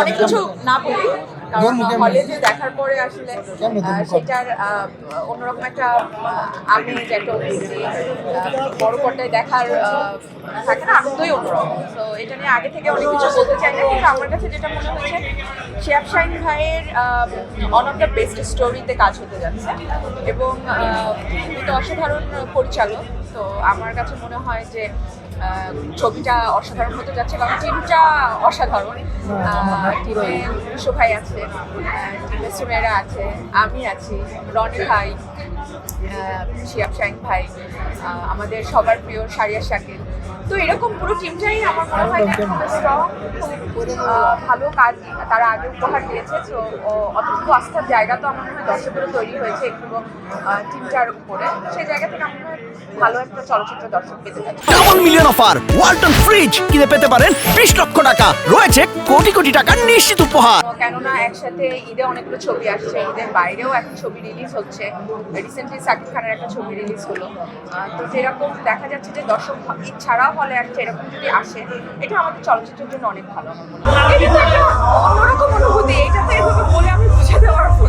অনেক কিছু না বলি, কারণ হলে যে দেখার পরে আসলে সেটার অন্যরকম একটা আমেজ, একটা অনুভূতি, বড় পর্দায় দেখার থাকে না, আনন্দই অন্যরকম। তো এটা নিয়ে আগে থেকে অনেক কিছু বলতে চাই না, কিন্তু আমার কাছে যেটা মনে হয়েছে শিহাব শাহীন ভাইয়ের ওয়ান অফ দ্য বেস্ট স্টোরিতে কাজ হতে যাচ্ছে, এবং উনি তো অসাধারণ পরিচালক। তো আমার কাছে মনে হয় যে ছবিটা অসাধারণ হতে যাচ্ছে, কারণ টিমটা অসাধারণ। টিমে বিশু ভাই আছে, টিমে সুমেরা আছে, আমি আছি, রনি ভাই, শিহাব শাহীন ভাই, আমাদের সবার প্রিয় সারিয়া শাকিল। তো এরকম পুরো টিমটাই আমার মনে হয় যে খুব স্ট্রং, খুব ভালো কাজ তারা আগে উপহার দিয়েছে। তো অতটুকু আস্থার জায়গা তো আমার মনে হয় দর্শকেরও তৈরি হয়েছে এই পুরো টিমটার উপরে। সেই জায়গা থেকে আমার মনে হয় ভালো একটা চলচ্চিত্র দর্শক পেতে যাচ্ছে। Double million offer Walton fridge কিনে পেতে পারেন 20 লক্ষ টাকা, রয়েছে কোটি কোটি টাকার নিশ্চিত উপহার। কেননা একসাথে ঈদে অনেকগুলো ছবি আসছে, ঈদের বাইরেও একটা ছবি রিলিজ হচ্ছে, রিসেন্টলি শাকিব খানের একটা ছবি রিলিজ হলো। তো যেরকম দেখা যাচ্ছে যে দর্শক ঈদ ছাড়াও হলে আসছে, এরকম যদি আসে এটা আমাদের চলচ্চিত্রের জন্য অনেক ভালো। এটা তো একটা অন্যরকম অনুভূতি, এটা তো এভাবে বলে আমি বুঝাতে পারবো